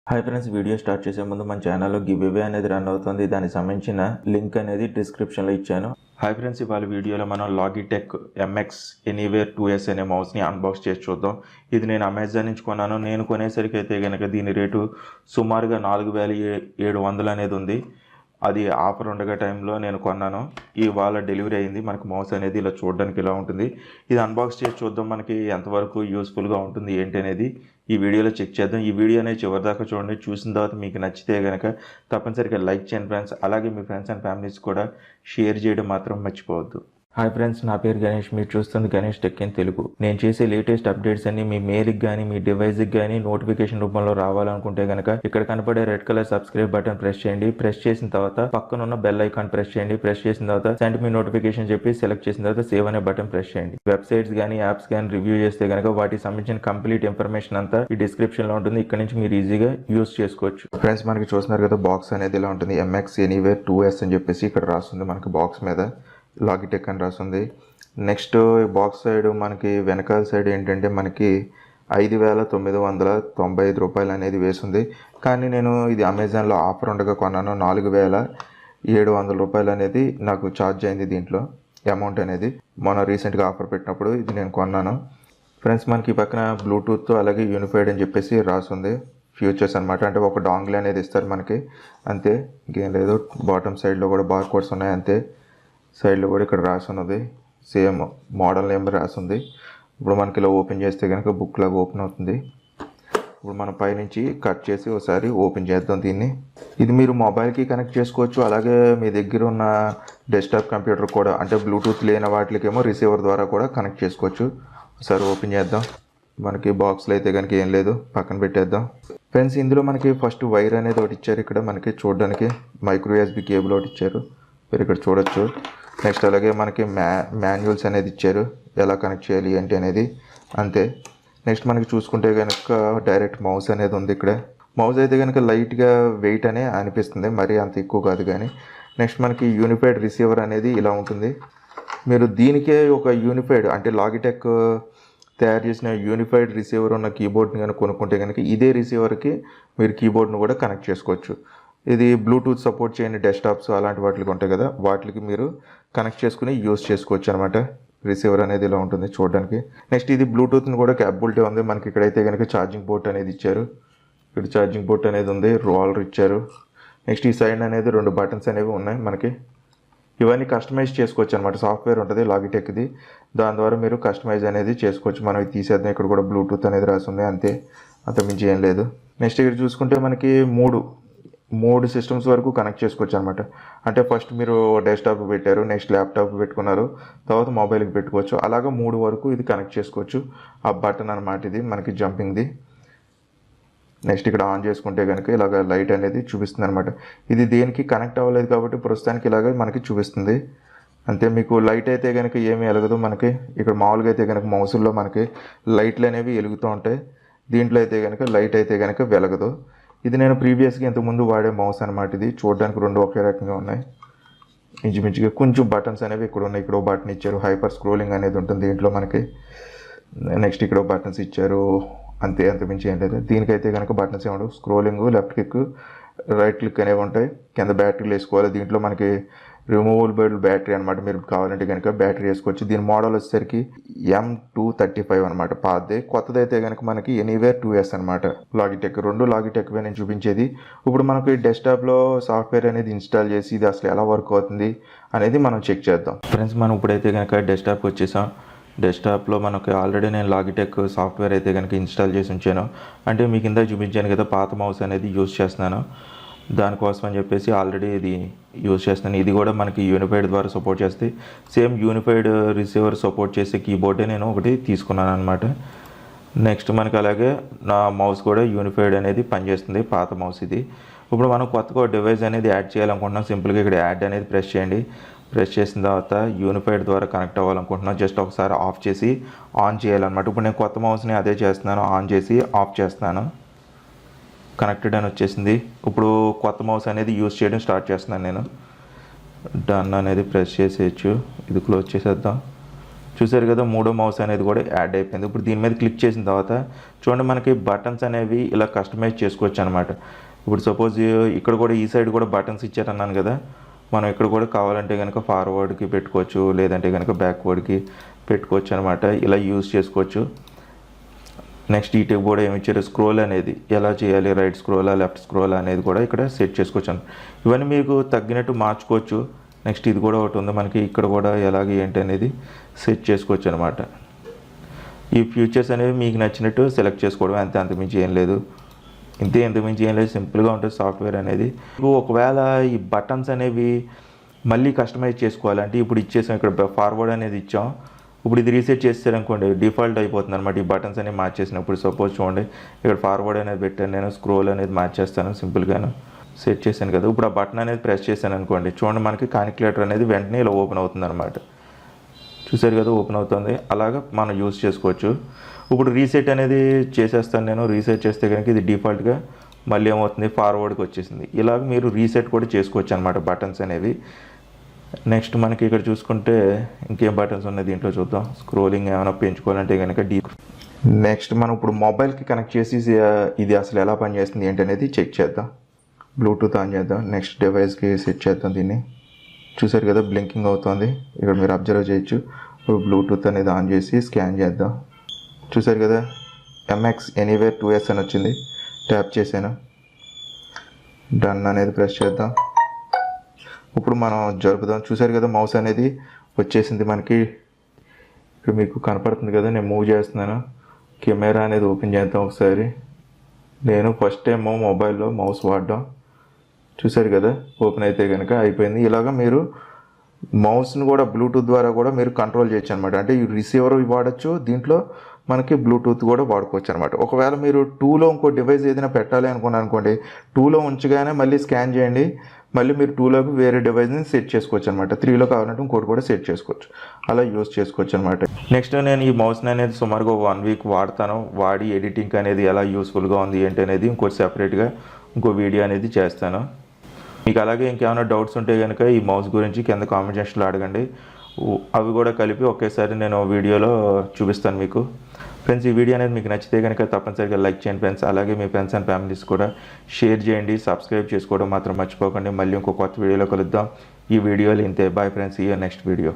Hi friends, video start చేసే ముందు మన ఛానల్లో గివ్వే అనేది రన్ అవుతుంది. దానికి సంబంధించిన లింక్ అనేది డిస్క్రిప్షన్లో ఇచ్చాను. హాయ్ ఫ్రెండ్స్, ఇవాళ వీడియోలో మనం Logitech MX Anywhere 2S అనే మౌస్ని అన్బాక్స్ చేసి చూద్దాం. ఇది నేను అమెజాన్ నుంచి కొన్నాను. నేను కొనేసరికి అయితే కనుక దీని రేటు సుమారుగా 4700 అనేది ఉంది. అది ఆఫర్ ఉండగా టైంలో నేను కొన్నాను. ఇవాళ డెలివరీ అయింది. మనకు మౌస్ అనేది ఇలా చూడడానికి ఇలా ఉంటుంది. ఇది అన్బాక్స్ చేసి చూద్దాం మనకి ఎంతవరకు యూస్ఫుల్గా ఉంటుంది ఏంటి అనేది ఈ వీడియోలో చెక్ చేద్దాం. ఈ వీడియో అనేది చివరిదాకా చూడండి. చూసిన తర్వాత మీకు నచ్చితే కనుక తప్పనిసరిగా లైక్ చేయండి ఫ్రెండ్స్. అలాగే మీ ఫ్రెండ్స్ అండ్ ఫ్యామిలీస్ కూడా షేర్ చేయడం మాత్రం మర్చిపోవద్దు. హాయ్ ఫ్రెండ్స్, నా పేరు గణేష్. మీరు చూస్తుంది గణేష్ టెక్ ఇన్ తెలుగు. నేను చేసే లేటెస్ట్ అప్డేట్స్ అన్ని మీ మెయిల్కి కానీ మీ డివైస్కి కానీ నోటిఫికేషన్ రూపంలో రావాలనుకుంటే కనుక ఇక్కడ కనపడే red colour subscribe button press చేయండి. ప్రెస్ చేసిన తర్వాత పక్కన ఉన్న బెల్ ఐకాన్ ప్రెస్ చేయండి. ప్రెస్ చేసిన తర్వాత సెండ్ మీ నోటిఫికేషన్ చెప్పి సెలెక్ట్ చేసిన తర్వాత సేవ్ అనే బటన్ ప్రెస్ చేయండి. వెబ్సైట్స్ కానీ యాప్స్ కానీ రివ్యూ చేస్తే కనుక వాటికి సంబంధించిన కంప్లీట్ ఇన్ఫర్మేషన్ అంతా ఈ డిస్క్రిప్షన్ లో ఉంటుంది. ఇక్కడ నుంచి మీరు ఈజీగా యూస్ చేసుకోవచ్చు. ఫ్రెండ్స్, మనకి చూస్తున్నారు కదా, బాక్స్ అనేది ఇలా ఉంటుంది. MX Anywhere 2S అని చెప్పేసి ఇక్కడ రాస్తుంది. మనకి బాక్స్ మీద Logitech అని రాస్తుంది. నెక్స్ట్ బాక్స్ సైడ్ మనకి వెనకాల సైడ్ ఏంటంటే మనకి 5995 రూపాయలు అనేది వేసింది. కానీ నేను ఇది అమెజాన్లో ఆఫర్ ఉండగా కొన్నాను. 4700 రూపాయలు అనేది నాకు ఛార్జ్ అయింది. దీంట్లో అమౌంట్ అనేది మొన్న రీసెంట్గా ఆఫర్ పెట్టినప్పుడు ఇది నేను కొన్నాను. ఫ్రెండ్స్, మనకి పక్కన బ్లూటూత్ అలాగే యూనిఫైడ్ అని చెప్పేసి రాస్తుంది. ఫ్యూచర్స్ అనమాట. అంటే ఒక డాంగిల్ అనేది ఇస్తారు మనకి, అంతే, ఇంకేం లేదు. బాటమ్ సైడ్లో కూడా బార్ కోడ్స్ ఉన్నాయి, అంతే. సైడ్లో కూడా ఇక్కడ రాసున్నది సేమ్ మోడల్ నెంబర్ రాసింది. ఇప్పుడు మనకి ఇలా ఓపెన్ చేస్తే కనుక బుక్ లాగా ఓపెన్ అవుతుంది. ఇప్పుడు మనం పైనుంచి కట్ చేసి ఒకసారి ఓపెన్ చేద్దాం దీన్ని. ఇది మీరు మొబైల్కి కనెక్ట్ చేసుకోవచ్చు. అలాగే మీ దగ్గర ఉన్న డెస్క్టాప్ కంప్యూటర్ కూడా, అంటే బ్లూటూత్ లేని వాటికేమో రిసీవర్ ద్వారా కూడా కనెక్ట్ చేసుకోవచ్చు. ఒకసారి ఓపెన్ చేద్దాం. మనకి బాక్స్లో అయితే కనుక ఏం లేదు, పక్కన పెట్టేద్దాం. ఫ్రెండ్స్, ఇందులో మనకి ఫస్ట్ వైర్ అనేది ఒకటి ఇచ్చారు. ఇక్కడ మనకి చూడడానికి మైక్రో USB కేబుల్ ఒకటి ఇచ్చారు, మీరు ఇక్కడ చూడొచ్చు. నెక్స్ట్ అలాగే మనకి మాన్యువల్స్ అనేది ఇచ్చారు, ఎలా కనెక్ట్ చేయాలి ఏంటి అనేది, అంతే. నెక్స్ట్ మనకి చూసుకుంటే కనుక డైరెక్ట్ మౌస్ అనేది ఉంది. ఇక్కడ మౌస్ అయితే కనుక లైట్గా వెయిట్ అనే అనిపిస్తుంది, మరీ అంత ఎక్కువ కాదు కానీ. నెక్స్ట్ మనకి యూనిఫైడ్ రిసీవర్ అనేది ఇలా ఉంటుంది. మీరు దీనికే ఒక యూనిఫైడ్, అంటే Logitech తయారు చేసిన యూనిఫైడ్ రిసీవర్ ఉన్న కీబోర్డ్ని కనుక కొనుక్కుంటే కనుక ఇదే రిసీవర్కి మీరు కీబోర్డ్ను కూడా కనెక్ట్ చేసుకోవచ్చు. ఇది బ్లూటూత్ సపోర్ట్ చేయని డెస్క్టాప్స్ అలాంటి వాటికి ఉంటాయి కదా, వాటికి మీరు కనెక్ట్ చేసుకుని యూస్ చేసుకోవచ్చు అనమాట. రిసీవర్ అనేది ఇలా ఉంటుంది చూడడానికి. నెక్స్ట్ ఇది బ్లూటూత్ని కూడా క్యాపబిలిటీ ఉంది. మనకి ఇక్కడైతే కనుక ఛార్జింగ్ పోర్ట్ అనేది ఇచ్చారు. ఇక్కడ ఛార్జింగ్ పోర్ట్ అనేది ఉంది, రోలర్ ఇచ్చారు. నెక్స్ట్ ఈ సైడ్ అనేది 2 బటన్స్ అనేవి ఉన్నాయి మనకి. ఇవన్నీ కస్టమైజ్ చేసుకోవచ్చు అనమాట. సాఫ్ట్వేర్ ఉంటుంది Logitechది, దాని ద్వారా మీరు కస్టమైజ్ అనేది చేసుకోవచ్చు. మనం ఇది తీసేద్దాం. ఇక్కడ కూడా బ్లూటూత్ అనేది రాస్తుంది, అంతే, అంతమించి ఏం లేదు. నెక్స్ట్ ఇక్కడ చూసుకుంటే మనకి మూడు సిస్టమ్స్ వరకు కనెక్ట్ చేసుకోవచ్చు అనమాట. అంటే ఫస్ట్ మీరు డెస్క్టాప్ పెట్టారు, నెక్స్ట్ ల్యాప్టాప్ పెట్టుకున్నారు, తర్వాత మొబైల్కి పెట్టుకోవచ్చు. అలాగా 3 వరకు ఇది కనెక్ట్ చేసుకోవచ్చు. ఆ బటన్ అనమాట ఇది మనకి జంపింగ్ది. నెక్స్ట్ ఇక్కడ ఆన్ చేసుకుంటే కనుక ఇలాగ లైట్ అనేది చూపిస్తుంది అనమాట. ఇది దేనికి కనెక్ట్ అవ్వలేదు కాబట్టి ప్రస్తుతానికి ఇలాగ మనకి చూపిస్తుంది, అంతే. మీకు లైట్ అయితే కనుక ఏమీ వెలగదు. మనకి ఇక్కడ మామూలుగా అయితే కనుక మౌసుల్లో మనకి లైట్లు అనేవి వెలుగుతూ ఉంటాయి. దీంట్లో అయితే కనుక లైట్ అయితే కనుక వెలగదు. ఇది నేను ప్రీవియస్గా ఇంతకుముందు వాడే మౌస్ అనమాట. ఇది చూడడానికి 2 ఒకే రకంగా ఉన్నాయి. ఇంచుమించుగా కొంచెం బటన్స్ అనేవి ఇక్కడ ఉన్నాయి. ఇక్కడ బటన్ ఇచ్చారు, హైపర్ స్క్రోలింగ్ అనేది ఉంటుంది దీంట్లో మనకి. నెక్స్ట్ ఇక్కడ బటన్స్ ఇచ్చారు, అంతే, అంతమించి ఏం లేదు. దీనికైతే కనుక బటన్స్ ఏమంటారు, scrolling, left click, right click అనేవి ఉంటాయి. కింద బ్యాటరీలు వేసుకోవాలి. దీంట్లో మనకి రిమూవబుల్ బ్యాటరీ అనమాట. మీరు కావాలంటే కనుక బ్యాటరీ వేసుకోవచ్చు. దీని మోడల్ వచ్చేసరికి M235 అనమాట, పాతదే. కొత్తది అయితే కనుక మనకి Anywhere 2S అనమాట. Logitech 2 Logitech నేను చూపించేది. ఇప్పుడు మనకి డెస్క్టాప్లో సాఫ్ట్వేర్ అనేది ఇన్స్టాల్ చేసి ఇది అసలు ఎలా వర్క్ అవుతుంది అనేది మనం చెక్ చేద్దాం. ఫ్రెండ్స్, మనం ఇప్పుడైతే కనుక డెస్క్టాప్కి వచ్చేసాం. డెస్క్టాప్లో మనకి ఆల్రెడీ నేను Logitech సాఫ్ట్వేర్ అయితే కనుక ఇన్స్టాల్ చేసి ఉంచాను. అంటే మీకు ఇందా చూపించాను కదా, పాత మౌస్ అనేది యూజ్ చేస్తున్నాను. దానికోసం అని చెప్పేసి ఆల్రెడీ ఇది యూజ్ చేస్తున్నాను. ఇది కూడా మనకి యూనిఫైడ్ ద్వారా సపోర్ట్ చేస్తే, సేమ్ యూనిఫైడ్ రిసీవర్ సపోర్ట్ చేసే కీబోర్డే నేను ఒకటి తీసుకున్నాను అనమాట. నెక్స్ట్ మనకి అలాగే నా మౌస్ కూడా యూనిఫైడ్ అనేది పనిచేస్తుంది, పాత మౌస్ ఇది. ఇప్పుడు మనం కొత్తగా డివైస్ అనేది యాడ్ చేయాలనుకుంటున్నాం. సింపుల్గా ఇక్కడ యాడ్ అనేది ప్రెస్ చేయండి. ప్రెస్ చేసిన తర్వాత యూనిఫైడ్ ద్వారా కనెక్ట్ అవ్వాలనుకుంటున్నాం. జస్ట్ ఒకసారి ఆఫ్ చేసి ఆన్ చేయాలన్నమాట. ఇప్పుడు నేను కొత్త మౌస్ని అదే చేస్తున్నాను, ఆన్ చేసి ఆఫ్ చేస్తున్నాను. కనెక్టెడ్ అని వచ్చేసింది. ఇప్పుడు కొత్త మౌస్ అనేది యూజ్ చేయడం స్టార్ట్ చేస్తున్నాను నేను. డన్ అనేది ప్రెస్ చేసేయచ్చు. ఇది క్లోజ్ చేసేద్దాం. చూసారు కదా, మూడో మౌస్ అనేది కూడా యాడ్ అయిపోయింది. ఇప్పుడు దీని మీద క్లిక్ చేసిన తర్వాత చూడండి మనకి బటన్స్ అనేవి ఇలా కస్టమైజ్ చేసుకోవచ్చు అనమాట. ఇప్పుడు సపోజ్ ఇక్కడ కూడా ఈ సైడ్ కూడా బటన్స్ ఇచ్చారన్నాను కదా, మనం ఇక్కడ కూడా కావాలంటే కనుక ఫార్వర్డ్కి పెట్టుకోవచ్చు, లేదంటే కనుక బ్యాక్వర్డ్కి పెట్టుకోవచ్చు అనమాట. ఇలా యూజ్ చేసుకోవచ్చు. నెక్స్ట్ ఈ టిప్ కూడా ఏమి ఇచ్చారు, స్క్రోల్ అనేది ఎలా చేయాలి, రైట్ స్క్రోలా లెఫ్ట్ స్క్రోలా అనేది కూడా ఇక్కడ సెట్ చేసుకోవచ్చు. ఇవన్నీ మీకు తగ్గినట్టు మార్చుకోవచ్చు. నెక్స్ట్ ఇది కూడా ఒకటి ఉంది మనకి, ఇక్కడ కూడా ఎలాగ ఏంటి అనేది సెట్ చేసుకోవచ్చు అనమాట. ఈ ఫ్యూచర్స్ అనేవి మీకు నచ్చినట్టు సెలెక్ట్ చేసుకోవడం, అంతకుమించి ఏం లేదు. ఇంతకుమించి ఏం లేదు, సింపుల్గా ఉంటుంది సాఫ్ట్వేర్ అనేది. ఒకవేళ ఈ బటన్స్ అనేవి మళ్ళీ కస్టమైజ్ చేసుకోవాలంటే ఇప్పుడు ఇచ్చేసాం, ఇక్కడ ఫార్వర్డ్ అనేది ఇచ్చాం. ఇప్పుడు ఇది రీసెట్ చేస్తారనుకోండి డిఫాల్ట్ అయిపోతుంది అనమాట. ఈ బటన్స్ అనేవి మార్చేసినప్పుడు సపోజ్ చూడండి ఇక్కడ ఫార్వర్డ్ అనేది పెట్టాను, నేను స్క్రోల్ అనేది మార్చేస్తాను, సింపుల్గాను సెట్ చేశాను కదా. ఇప్పుడు ఆ బటన్ అనేది ప్రెస్ చేశాను అనుకోండి, చూడండి మనకి కాలిక్యులేటర్ అనేది వెంటనే ఇలా ఓపెన్ అవుతుంది అనమాట. చూసారు కదా, ఓపెన్ అవుతుంది. అలాగా మనం యూజ్ చేసుకోవచ్చు. ఇప్పుడు రీసెట్ అనేది చేసేస్తాను నేను. రీసెట్ చేస్తే కనుక ఇది డిఫాల్ట్గా మళ్ళీ ఏమవుతుంది, ఫార్వర్డ్కి వచ్చేసింది. ఇలాగ మీరు రీసెట్ కూడా చేసుకోవచ్చు అనమాట బటన్స్ అనేవి. నెక్స్ట్ మనకి ఇక్కడ చూసుకుంటే ఇంకేం బటన్స్ ఉన్నాయి దీంట్లో చూద్దాం. స్క్రోలింగ్ ఏమైనా పెంచుకోవాలంటే కనుక నెక్స్ట్ మనం ఇప్పుడు మొబైల్కి కనెక్ట్ చేసి ఇది అసలు ఎలా పనిచేస్తుంది ఏంటి అనేది చెక్ చేద్దాం. బ్లూటూత్ ఆన్ చేద్దాం. నెక్స్ట్ డివైస్కి సెట్ చేద్దాం దీన్ని. చూసారు కదా, బ్లింకింగ్ అవుతుంది. ఇక్కడ మీరు అబ్జర్వ్ చేయొచ్చు. ఇప్పుడు బ్లూటూత్ అనేది ఆన్ చేసి స్కాన్ చేద్దాం. చూసారు కదా, MX Anywhere 2S అని వచ్చింది. ట్యాప్ చేశాను, డన్ అనేది ప్రెస్ చేద్దాం. ఇప్పుడు మనం జరుపుదాం. చూసారు కదా, మౌస్ అనేది వచ్చేసింది మనకి. ఇక్కడ మీకు కనపడుతుంది కదా, నేను మూవ్ చేస్తున్నాను. కెమెరా అనేది ఓపెన్ చేద్దాం ఒకసారి. నేను ఫస్ట్ టైం మొబైల్లో మౌస్ వాడడం. చూసారు కదా, ఓపెన్ అయితే కనుక అయిపోయింది. ఇలాగ మీరు మౌస్ని కూడా బ్లూటూత్ ద్వారా కూడా మీరు కంట్రోల్ చేయొచ్చు అనమాట. అంటే ఈ రిసీవర్ వాడచ్చు, దీంట్లో మనకి బ్లూటూత్ కూడా వాడుకోవచ్చు అనమాట. ఒకవేళ మీరు 2లో ఇంకో డివైస్ ఏదైనా పెట్టాలి అనుకున్నాను అనుకోండి, 2లో ఉంచగానే మళ్ళీ స్కాన్ చేయండి, మళ్ళీ మీరు 2లోకి వేరే డివైస్ని సెట్ చేసుకోవచ్చు అనమాట. 3లో కావాలంటే ఇంకోటి కూడా సెట్ చేసుకోవచ్చు. అలా యూజ్ చేసుకోవచ్చు అనమాట. నెక్స్ట్ నేను ఈ మౌస్ని అనేది సుమారుగా 1 వీక్ వాడతాను. వాడి ఎడిటింగ్ అనేది ఎలా యూస్ఫుల్గా ఉంది ఏంటి అనేది ఇంకోటి సెపరేట్గా ఇంకో వీడియో అనేది చేస్తాను. మీకు అలాగే ఇంకేమైనా డౌట్స్ ఉంటే కనుక ఈ మౌస్ గురించి కింద కామెంట్ సెక్షన్లో అడగండి. అవి కూడా కలిపి ఒకేసారి నేను వీడియోలో చూపిస్తాను మీకు. ఫ్రెండ్స్, ఈ వీడియో అనేది మీకు నచ్చితే కనుక తప్పనిసరిగా లైక్ చేయండి ఫ్రెండ్స్. అలాగే మీ ఫ్రెండ్స్ అండ్ ఫ్యామిలీస్ కూడా షేర్ చేయండి. సబ్స్క్రైబ్ చేసుకోవడం మాత్రం మర్చిపోకండి. మళ్ళీ ఇంకో కొత్త వీడియోలో కలుద్దాం. ఈ వీడియోలో ఇంతే. బాయ్ ఫ్రెండ్స్, ఈ నెక్స్ట్ వీడియో.